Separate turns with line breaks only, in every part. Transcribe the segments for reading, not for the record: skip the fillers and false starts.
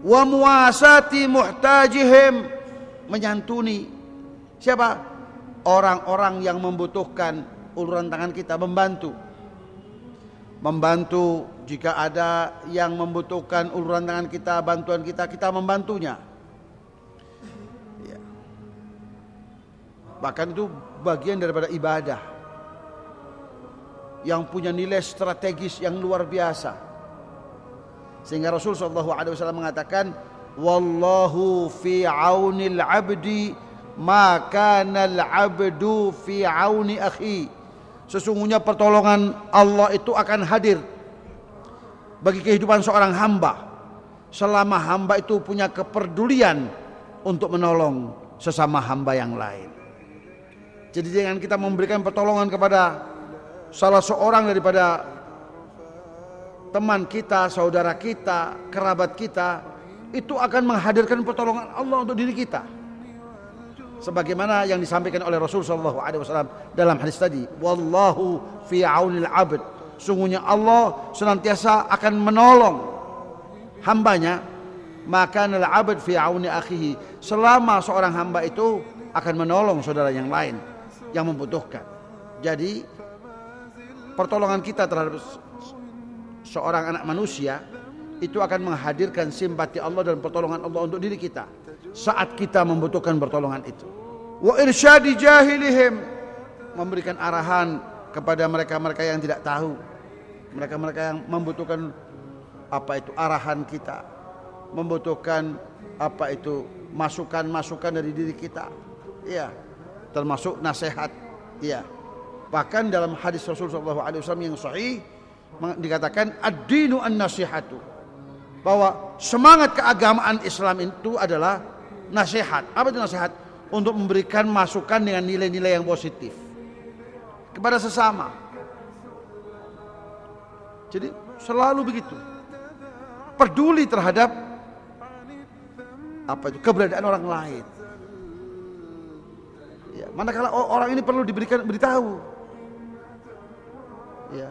wa muwasati muhtajihim, menyantuni siapa? Orang-orang yang membutuhkan uluran tangan kita, membantu jika ada yang membutuhkan uluran tangan kita, bantuan kita, kita membantunya. Ya. Bahkan itu bagian daripada ibadah yang punya nilai strategis yang luar biasa. Sehingga Rasul SAW mengatakan, wallahu fi aunil abdi ma kana al abdu fi auni akhi. Sesungguhnya pertolongan Allah itu akan hadir bagi kehidupan seorang hamba selama hamba itu punya kepedulian untuk menolong sesama hamba yang lain. Jadi jangan kita memberikan pertolongan kepada salah seorang daripada teman kita, saudara kita, kerabat kita, itu akan menghadirkan pertolongan Allah untuk diri kita. Sebagaimana yang disampaikan oleh Rasul SAW dalam hadis tadi, wallahu fi aunil abd, sungguhnya Allah senantiasa akan menolong hambanya, maka al abd fi auni akhihi, selama seorang hamba itu akan menolong saudara yang lain yang membutuhkan. Jadi pertolongan kita terhadap seorang anak manusia itu akan menghadirkan simpati Allah dan pertolongan Allah untuk diri kita saat kita membutuhkan pertolongan itu. Wa irsyadi jahilihim, memberikan arahan kepada mereka-mereka yang tidak tahu, mereka-mereka yang membutuhkan arahan kita, membutuhkan masukan-masukan dari diri kita, ya, termasuk nasihat, ya. Bahkan dalam hadis Rasulullah SAW yang sahih dikatakan ad-dinu an-nasihatu, bahwa semangat keagamaan Islam itu adalah nasihat. Apa itu nasihat? Untuk memberikan masukan dengan nilai-nilai yang positif kepada sesama. Jadi selalu begitu, peduli terhadap keberadaan orang lain. Ya, manakala orang ini perlu beritahu, ya,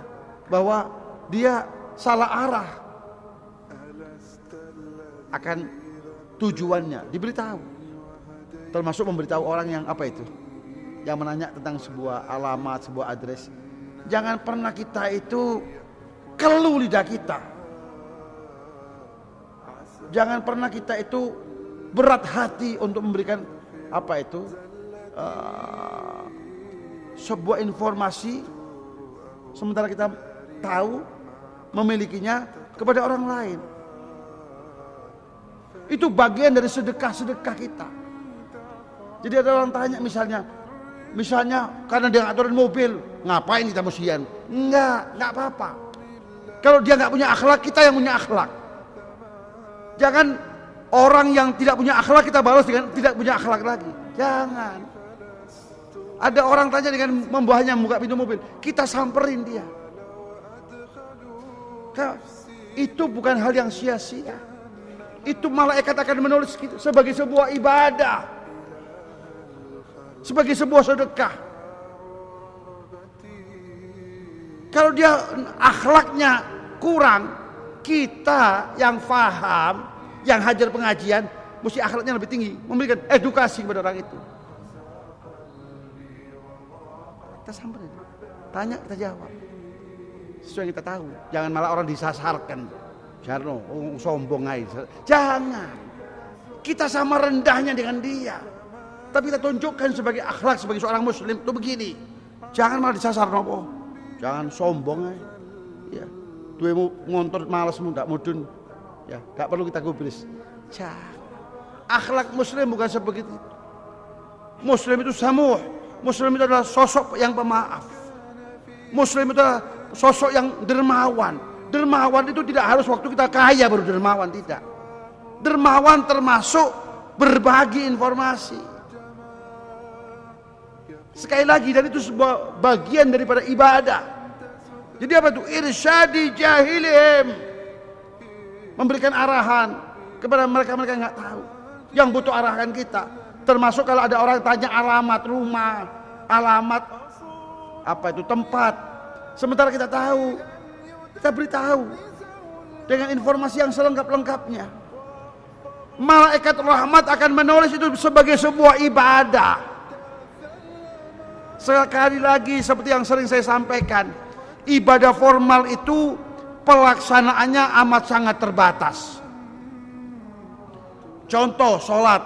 bahwa dia salah arah akan tujuannya, diberitahu. Termasuk memberitahu orang yang yang menanya tentang sebuah alamat, sebuah address. Jangan pernah kita itu keluh lidah kita. Jangan pernah kita itu berat hati untuk memberikan sebuah informasi sementara kita tahu memilikinya kepada orang lain. Itu bagian dari sedekah-sedekah kita. Jadi ada orang tanya misalnya karena dia ngaturin mobil, ngapain kita musian? Enggak apa-apa. Kalau dia nggak punya akhlak, kita yang punya akhlak. Jangan orang yang tidak punya akhlak kita balas dengan tidak punya akhlak lagi. Jangan. Ada orang tanya dengan membawanya buka pintu mobil, kita samperin dia. Itu bukan hal yang sia-sia. Itu malaikat akan menulis sebagai sebuah ibadah, sebagai sebuah sedekah. Kalau dia akhlaknya kurang, kita yang faham, yang hajar pengajian, mesti akhlaknya lebih tinggi, memberikan edukasi kepada orang itu. Kita samperin, tanya, kita jawab sesuai yang kita tahu. Jangan malah orang disasarkan, jarno sombong aja. Jangan, kita sama rendahnya dengan dia, tapi kita tunjukkan sebagai akhlak sebagai seorang muslim itu begini. Jangan malah disasar nopo. Jangan sombong aja. Ya, duwemu ngontor malesmu ndak mudun. Ya, enggak perlu kita gubris. Jangan. Akhlak muslim bukan sebegitu. Muslim itu samuh. Muslim itu adalah sosok yang pemaaf. Muslim itu adalah sosok yang dermawan. Dermawan itu tidak harus waktu kita kaya baru dermawan, tidak. Dermawan termasuk berbagi informasi. Sekali lagi, dan itu sebuah bagian daripada ibadah. Jadi apa itu? Irsyadi jahilihim, memberikan arahan kepada mereka-mereka yang nggak tahu, yang butuh arahan kita. Termasuk kalau ada orang tanya alamat rumah, alamat tempat, sementara kita tahu, kita beritahu dengan informasi yang selengkap-lengkapnya. Malaikat rahmat akan menulis itu sebagai sebuah ibadah. Sekali lagi seperti yang sering saya sampaikan, ibadah formal itu pelaksanaannya amat sangat terbatas. Contoh sholat.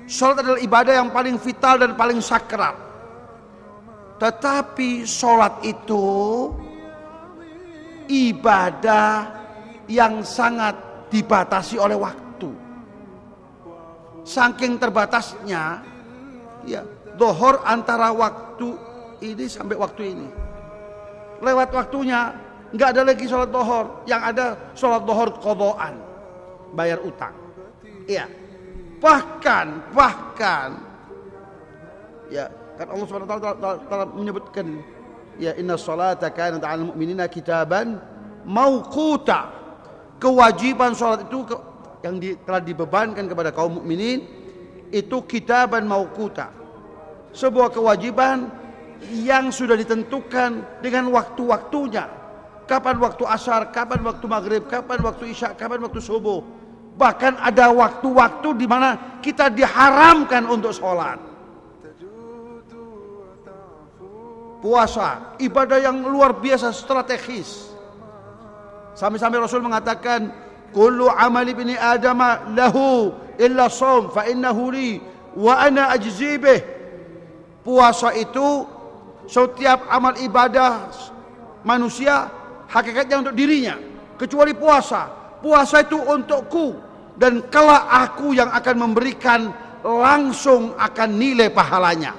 Sholat adalah ibadah yang paling vital dan paling sakral. Tetapi sholat itu ibadah yang sangat dibatasi oleh waktu. Saking terbatasnya, ya, zuhur antara waktu ini sampai waktu ini. Lewat waktunya, nggak ada lagi sholat zuhur. Yang ada sholat zuhur qadhaan, bayar utang. Iya. Bahkan, ya, kan Allah Subhanahu wa taala menyebutkan, ya, inna sholata kanat 'alal mu'minina kitaban mauquta. Kewajiban sholat itu yang telah dibebankan kepada kaum mukminin itu kitaban mauquta. Sebuah kewajiban yang sudah ditentukan dengan waktu-waktunya. Kapan waktu asar, kapan waktu maghrib, kapan waktu isya, kapan waktu subuh. Bahkan ada waktu-waktu di mana kita diharamkan untuk sholat. Puasa, ibadah yang luar biasa strategis. Sampai-sampai Rasul mengatakan, kullu amali ibni adama lahu illa shaum fa innahu li wa ana ajzi bih. Puasa itu setiap amal ibadah manusia hakikatnya untuk dirinya, kecuali puasa. Puasa itu untukku dan kelak aku yang akan memberikan langsung akan nilai pahalanya.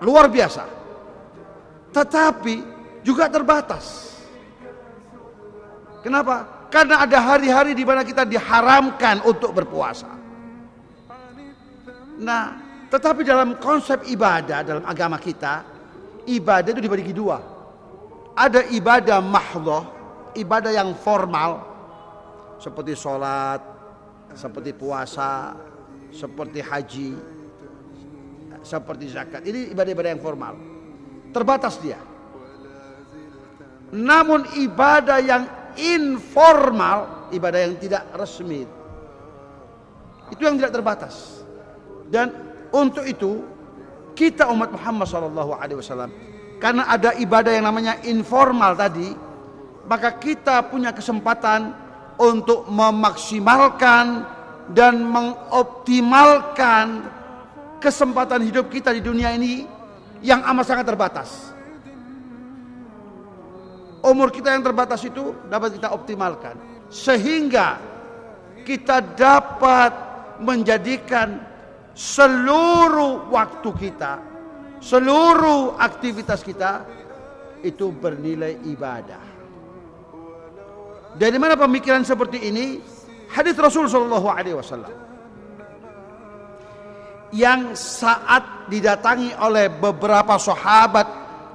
Luar biasa. Tetapi juga terbatas. Kenapa? Karena ada hari-hari di mana kita diharamkan untuk berpuasa. Nah, tetapi dalam konsep ibadah dalam agama kita, ibadah itu dibagi dua. Ada ibadah mahdhah, ibadah yang formal, seperti sholat, seperti puasa, seperti haji, seperti zakat. Ini ibadah-ibadah yang formal, terbatas dia. Namun ibadah yang informal, ibadah yang tidak resmi, itu yang tidak terbatas. Dan untuk itu kita umat Muhammad SAW, karena ada ibadah yang namanya informal tadi, maka kita punya kesempatan untuk memaksimalkan dan mengoptimalkan kesempatan hidup kita di dunia ini yang amat sangat terbatas. Umur kita yang terbatas itu dapat kita optimalkan sehingga kita dapat menjadikan seluruh waktu kita, seluruh aktivitas kita itu bernilai ibadah. Dari mana pemikiran seperti ini? Hadis Rasul sallallahu alaihi wasallam yang saat didatangi oleh beberapa sahabat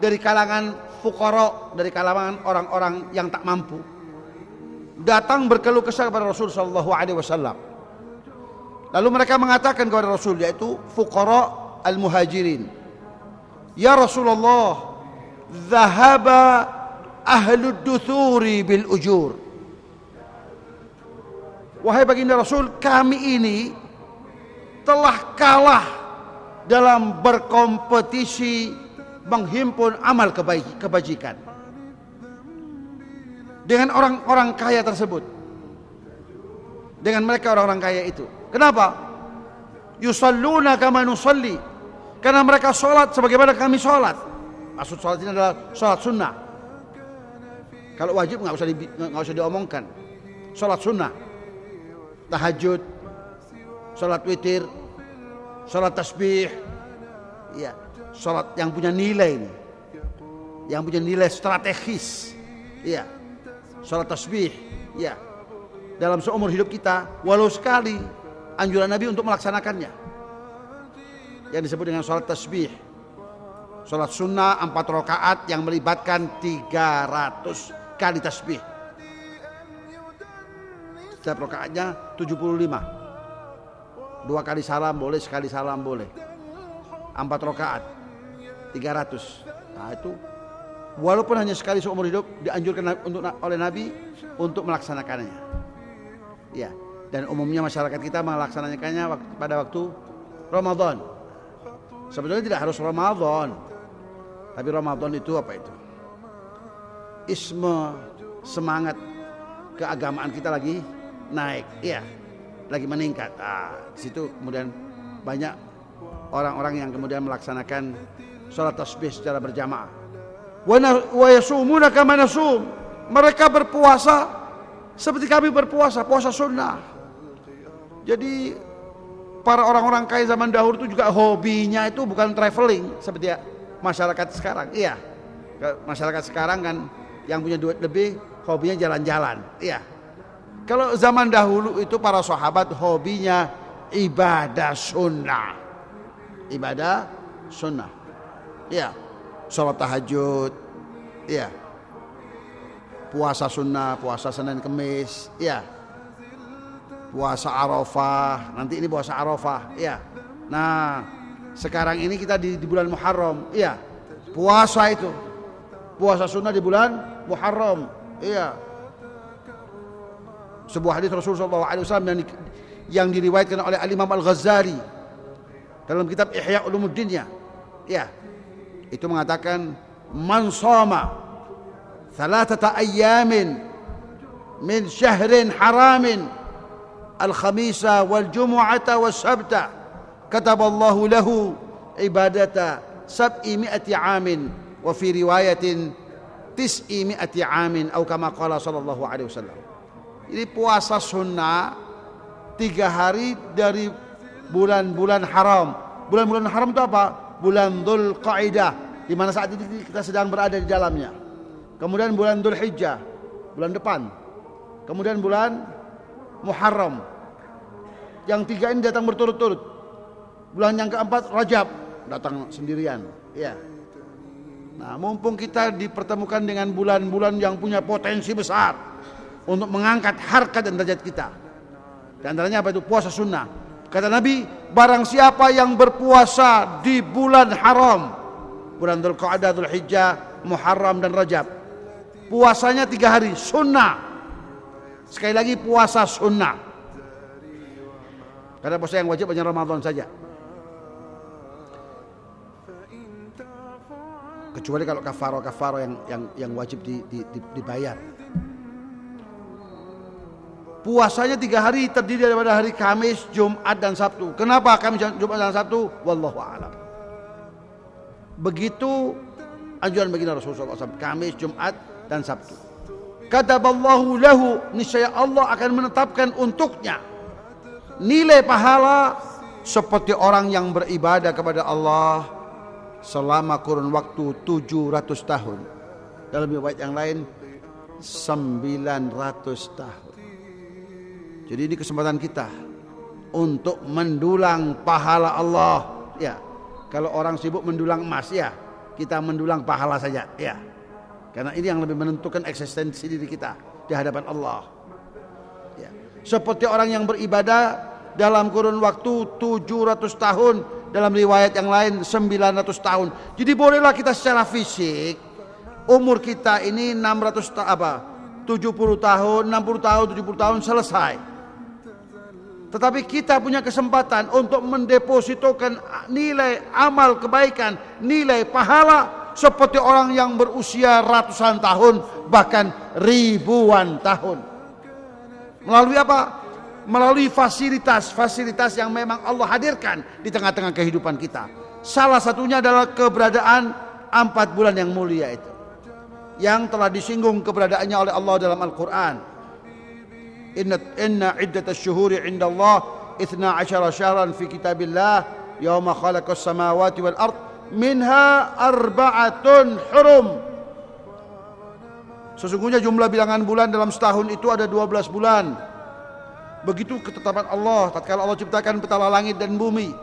dari kalangan fuqara, dari kalangan orang-orang yang tak mampu, datang berkeluh kesah kepada Rasul sallallahu alaihi wasallam. Lalu mereka mengatakan kepada Rasul, yaitu fuqara al-muhajirin, ya Rasulullah, dhahaba ahlud duthuri bil ujur. Wahai baginda Rasul, kami ini telah kalah dalam berkompetisi menghimpun amal kebajikan dengan orang-orang kaya tersebut, dengan mereka orang-orang kaya itu. Kenapa? Yusalluna kama nusalli, karena mereka sholat sebagaimana kami sholat. Maksud sholat ini adalah sholat sunnah. Kalau wajib nggak usah diomongkan. Sholat sunnah, tahajud, sholat witir, sholat tasbih, ya, sholat yang punya nilai ini, yang punya nilai strategis, ya, sholat tasbih, ya, dalam seumur hidup kita, walau sekali anjuran Nabi untuk melaksanakannya, yang disebut dengan sholat tasbih, sholat sunnah 4 rakaat yang melibatkan 300 kali tasbih. Setiap rakaatnya 75. 2 kali salam boleh, sekali salam boleh. 4 rakaat 300. Nah itu walaupun hanya sekali seumur hidup dianjurkan oleh Nabi untuk melaksanakannya. Ya. Dan umumnya masyarakat kita melaksanakannya pada waktu Ramadan. Sebetulnya tidak harus Ramadan, tapi Ramadan itu apa itu? Isme, semangat keagamaan kita lagi naik, iya, lagi meningkat. Di situ kemudian banyak orang-orang yang kemudian melaksanakan sholat tasbih secara berjamaah. Wa yasumuna kama nasum. Mereka berpuasa seperti kami berpuasa, puasa sunnah. Jadi para orang-orang kaya zaman dahulu itu juga hobinya itu bukan traveling seperti masyarakat sekarang. Iya, masyarakat sekarang kan yang punya duit lebih hobinya jalan-jalan. Iya. Kalau zaman dahulu itu para sahabat hobinya ibadah sunnah. Ibadah sunnah. Iya. Salat tahajud. Iya. Puasa sunnah, puasa Senin Kemis. Iya. Puasa Arafah. Nanti ini puasa Arafah. Iya. Nah, sekarang ini kita di bulan Muharram. Iya. Puasa itu. Puasa sunnah di bulan Muharram. Iya. Sebuah hadis Rasulullah SAW yang diriwayatkan oleh Al-Imam Al-Ghazali dalam kitab Ihya Ulumuddinnya. Ya. Itu mengatakan man shoma thalathata ayyamin min syahrin haramin al-khamisa wal jumu'ata was sabta kataballahu lahu ibadata 700 amin wa fi riwayatin 900 amin atau kama qala sallallahu alaihi wasallam. Jadi puasa sunnah 3 hari dari bulan-bulan haram. Bulan-bulan haram itu apa? Bulan Dzulqa'dah, di mana saat ini kita sedang berada di dalamnya. Kemudian bulan Dzulhijjah, bulan depan. Kemudian bulan Muharram. Yang 3 ini datang berturut-turut. Bulan yang keempat Rajab datang sendirian. Ya. Nah, mumpung kita dipertemukan dengan bulan-bulan yang punya potensi besar untuk mengangkat harkat dan derajat kita. Di antaranya apa itu? Puasa sunnah. Kata Nabi, barang siapa yang berpuasa di bulan haram, bulan Dzulqa'dah, Dzulhijjah, Muharram dan Rajab, puasanya 3 hari sunnah. Sekali lagi puasa sunnah. Karena puasa yang wajib hanya Ramadan saja. Kecuali kalau kafaro yang wajib dibayar. Puasanya 3 hari terdiri daripada hari Kamis, Jumat dan Sabtu. Kenapa Kamis, Jumat dan Sabtu? Wallahu a'lam. Begitu anjuran baginda Rasulullah SAW. Kamis, Jumat dan Sabtu. Kataballahu lahu, niscaya Allah akan menetapkan untuknya nilai pahala seperti orang yang beribadah kepada Allah selama kurun waktu 700 tahun. Dalam riwayat yang lain 900 tahun. Jadi ini kesempatan kita untuk mendulang pahala Allah. Ya, kalau orang sibuk mendulang emas, ya kita mendulang pahala saja. Ya, karena ini yang lebih menentukan eksistensi diri kita di hadapan Allah. Ya, seperti orang yang beribadah dalam kurun waktu 700 tahun, dalam riwayat yang lain 900 tahun. Jadi bolehlah kita secara fisik umur kita ini 70 tahun, 60 tahun, 70 tahun selesai. Tetapi kita punya kesempatan untuk mendepositokan nilai amal kebaikan, nilai pahala seperti orang yang berusia ratusan tahun, bahkan ribuan tahun. Melalui apa? Melalui fasilitas yang memang Allah hadirkan di tengah-tengah kehidupan kita. Salah satunya adalah keberadaan 4 bulan yang mulia itu, yang telah disinggung keberadaannya oleh Allah dalam Al-Quran. Inna iddatash syuhuri indallah 12 syahran fi kitabillah yauma khalaqas samawati wal ard minha 4 hurum. Sesungguhnya jumlah bilangan bulan dalam setahun itu ada 12 bulan. Begitu ketetapan Allah tatkala Allah ciptakan petala langit dan bumi.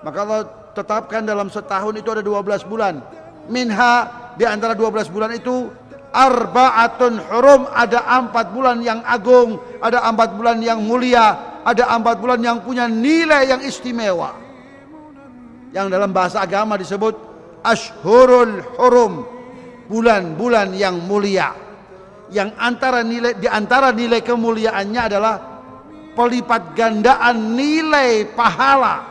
Maka Allah tetapkan dalam setahun itu ada 12 bulan. Minha, di antara 12 bulan itu 4 hurum, ada 4 bulan yang agung, ada 4 bulan yang mulia, ada 4 bulan yang punya nilai yang istimewa, yang dalam bahasa agama disebut Ashhurul Hurum, bulan-bulan yang mulia. Yang di antara nilai kemuliaannya adalah pelipat gandaan nilai pahala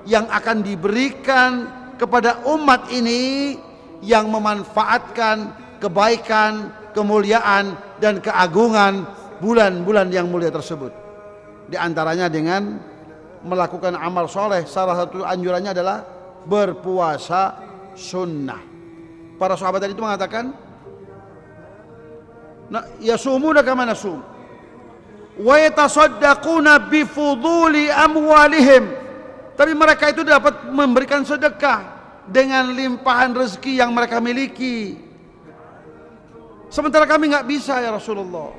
yang akan diberikan kepada umat ini yang memanfaatkan kebaikan, kemuliaan dan keagungan bulan-bulan yang mulia tersebut. Di antaranya dengan melakukan amal soleh. Salah satu anjurannya adalah berpuasa sunnah. Para sahabat tadi itu mengatakan, yasumuna kama nasum wa yatasaddaquna bifuduli amwalihim. Tapi mereka itu dapat memberikan sedekah dengan limpahan rezeki yang mereka miliki. Sementara kami nggak bisa ya Rasulullah.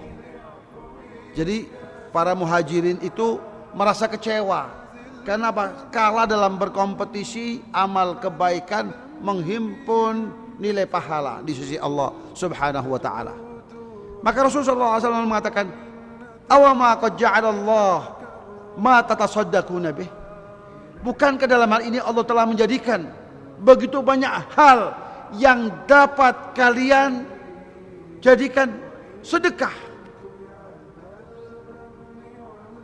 Jadi para muhajirin itu merasa kecewa. Karena apa? Kalah dalam berkompetisi amal kebaikan menghimpun nilai pahala di sisi Allah Subhanahu wa taala. Maka Rasulullah SAW mengatakan, awama qad ja'alallah ma tatasaddaquna bih. Bukankah dalam hal ini Allah telah menjadikan begitu banyak hal yang dapat kalian jadikan sedekah.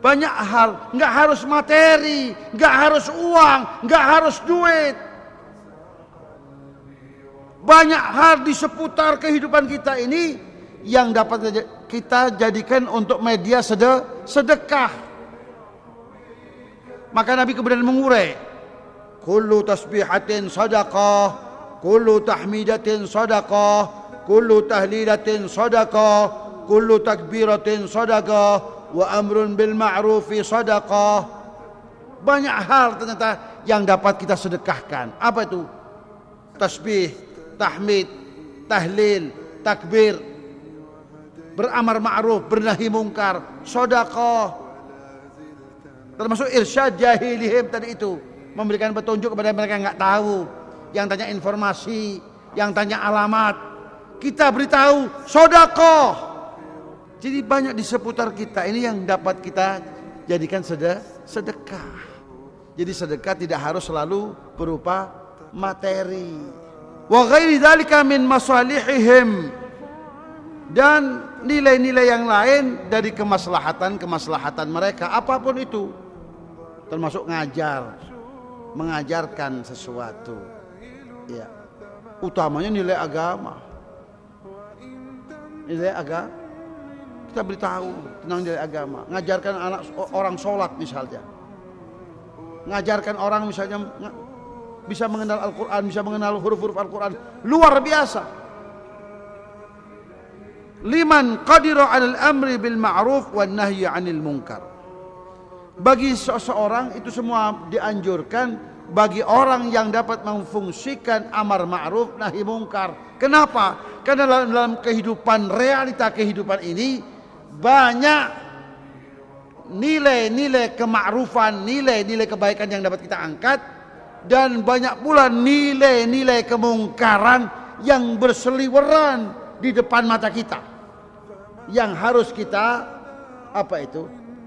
Banyak hal, enggak harus materi, enggak harus uang, enggak harus duit. Banyak hal di seputar kehidupan kita ini yang dapat kita jadikan untuk media sedekah. Maka Nabi kemudian mengurai, kullu tasbihatin sadaqah, kullu tahmidatin sadaqah, kullu tahlilatin sadaqah, kullu takbiratin sadaqah, wa amrun bil ma'rufi sadaqah. Banyak hal ternyata yang dapat kita sedekahkan. Apa itu? Tasbih, tahmid, tahlil, takbir, beramar ma'ruf, bernahi mungkar, sedekah. Termasuk irsyad jahilihim tadi itu, memberikan petunjuk kepada mereka yang enggak tahu, yang tanya informasi, yang tanya alamat, kita beritahu sedekah. Jadi banyak di seputar kita ini yang dapat kita jadikan sedekah. Jadi sedekah tidak harus selalu berupa materi. Wa ghairi dzalika min masalihihim, dan nilai-nilai yang lain dari kemaslahatan mereka, apapun itu, termasuk mengajarkan sesuatu, ya, utamanya nilai agama. Kita beritahu tentang nilai agama, ngajarkan anak orang sholat misalnya, ngajarkan orang misalnya bisa mengenal Al-Quran, bisa mengenal huruf-huruf Al-Quran, luar biasa. Liman qadira 'alal amri bil ma'ruf wan nahyi 'anil munkar. Bagi seseorang itu semua dianjurkan, bagi orang yang dapat memfungsikan amar ma'ruf nahi mungkar. Kenapa? Karena dalam kehidupan, realita kehidupan ini banyak nilai-nilai kemakrufan, nilai-nilai kebaikan yang dapat kita angkat, dan banyak pula nilai-nilai kemungkaran yang berseliweran di depan mata kita, yang harus kita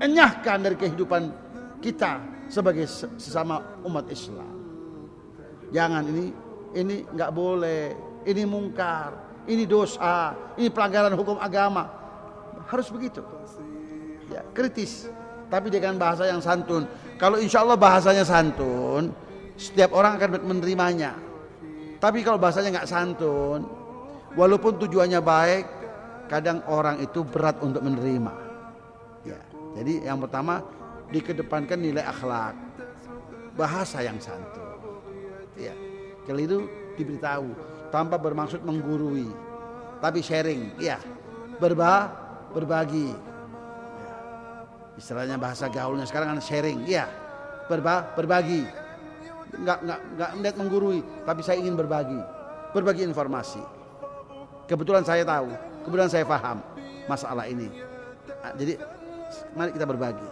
enyahkan dari kehidupan kita sebagai sesama umat Islam. Jangan ini nggak boleh, ini mungkar, ini dosa, ini pelanggaran hukum agama. Harus begitu, ya, kritis, tapi dengan bahasa yang santun. Kalau insya Allah bahasanya santun, setiap orang akan menerimanya. Tapi kalau bahasanya nggak santun, walaupun tujuannya baik, kadang orang itu berat untuk menerima. Ya, jadi yang pertama dikedepankan nilai akhlak, bahasa yang santun. Ya, kalau itu diberitahu tanpa bermaksud menggurui, tapi sharing, ya, berbagi. Ya. Istilahnya bahasa gaulnya sekarang kan sharing, ya, berbagi. Enggak melihat menggurui, tapi saya ingin berbagi informasi. Kebetulan saya tahu, kebetulan saya paham masalah ini. Jadi mari kita berbagi.